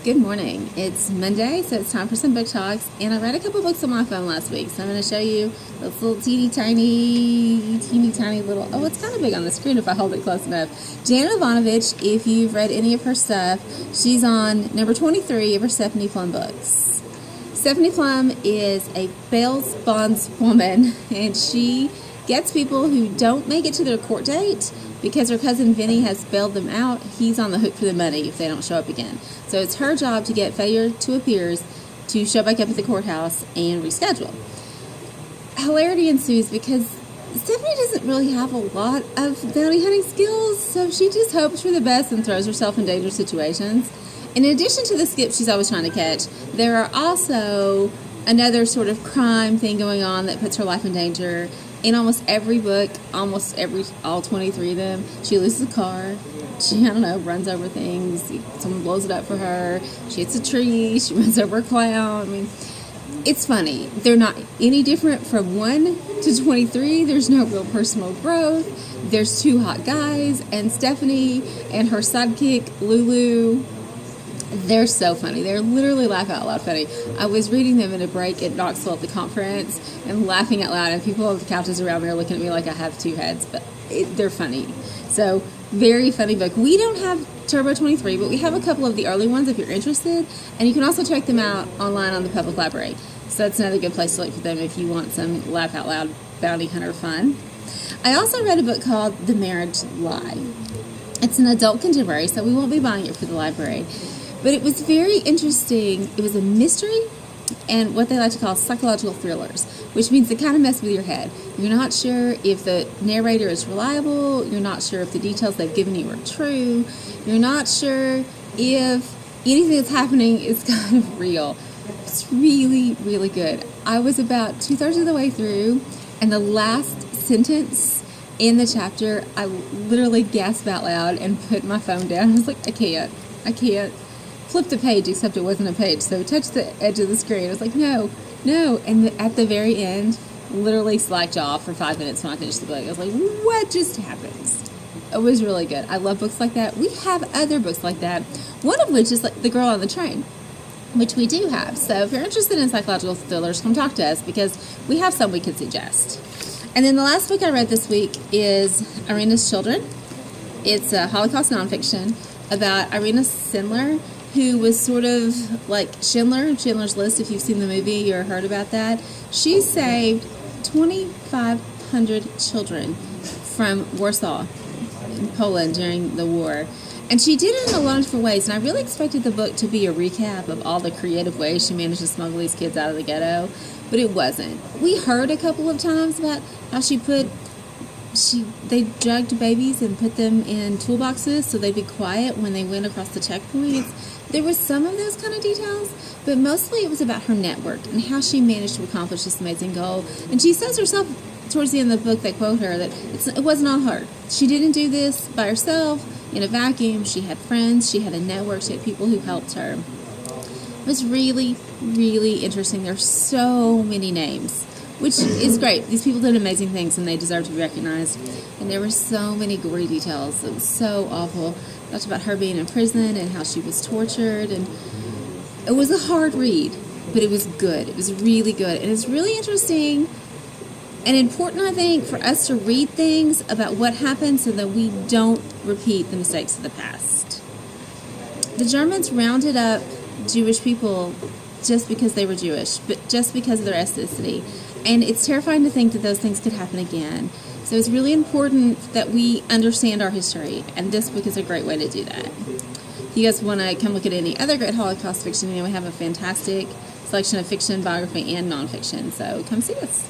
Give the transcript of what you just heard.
Good morning. It's Monday, so it's time for some book talks, and I read a couple books on my phone last week, so I'm going to show you this little teeny tiny little, oh, it's kind of big on the screen if I hold it close enough. Evanovich, if you've read any of her stuff, she's on number 23 of her Stephanie Plum books. Stephanie Plum is a bail bondswoman, and she gets people who don't make it to their court date because her cousin Vinny has bailed them out. He's on the hook for the money if they don't show up again. So it's her job to get failure to appears to show back up at the courthouse and reschedule. Hilarity ensues because Stephanie doesn't really have a lot of bounty hunting skills, so she just hopes for the best and throws herself in dangerous situations. In addition to the skip she's always trying to catch, there are also another sort of crime thing going on that puts her life in danger. In almost every book, all 23 of them, she loses a car. She, runs over things. Someone blows it up for her. She hits a tree. She runs over a clown. I mean, it's funny. They're not any different from 1 to 23. There's no real personal growth. There's two hot guys, and Stephanie and her sidekick, Lulu. They're so funny. They're literally laugh out loud funny. I was reading them in a break at Knoxville at the conference and laughing out loud, and people on the couches around me are looking at me like I have two heads, but they're funny. So, very funny book. We don't have Turbo 23, but we have a couple of the early ones if you're interested, and you can also check them out online on the public library. So that's another good place to look for them if you want some laugh out loud bounty hunter fun. I also read a book called The Marriage Lie. It's an adult contemporary, so we won't be buying it for the library. But it was very interesting. It was a mystery and what they like to call psychological thrillers, which means they kind of mess with your head. You're not sure if the narrator is reliable. You're not sure if the details they've given you are true. You're not sure if anything that's happening is kind of real. It's really, really good. I was about 2/3 of the way through, and the last sentence in the chapter, I literally gasped out loud and put my phone down. I was like, I can't. Flip the page, except it wasn't a page, so touch the edge of the screen. I was like, no, and at the very end, literally slacked off for 5 minutes when I finished the book. I was like, what just happened? It was really good. I love books like that. We have other books like that, one of which is like The Girl on the Train, which we do have. So if you're interested in psychological thrillers, come talk to us, because we have some we could suggest. And then the last book I read this week is Irena's Children. It's a Holocaust nonfiction about Irena Sindler, who was sort of like Schindler's List, if you've seen the movie or heard about that. She saved 2,500 children from Warsaw in Poland during the war. And she did it in a lot of different ways, and I really expected the book to be a recap of all the creative ways she managed to smuggle these kids out of the ghetto, but it wasn't. We heard a couple of times about how they drugged babies and put them in toolboxes so they'd be quiet when they went across the checkpoints. There was some of those kind of details, but mostly it was about her network and how she managed to accomplish this amazing goal. And she says herself towards the end of the book, they quote her, that it wasn't all her. She didn't do this by herself in a vacuum. She had friends, she had a network, she had people who helped her. It was really, really interesting. There's so many names, which is great. These people did amazing things and they deserve to be recognized. And there were so many gory details. It was so awful. Talked about her being in prison and how she was tortured. And it was a hard read, but it was good. It was really good. And it's really interesting and important, I think, for us to read things about what happened so that we don't repeat the mistakes of the past. The Germans rounded up Jewish people just because they were Jewish, but just because of their ethnicity. And it's terrifying to think that those things could happen again. So it's really important that we understand our history, and this book is a great way to do that. If you guys want to come look at any other great Holocaust fiction, we have a fantastic selection of fiction, biography, and nonfiction. So come see us.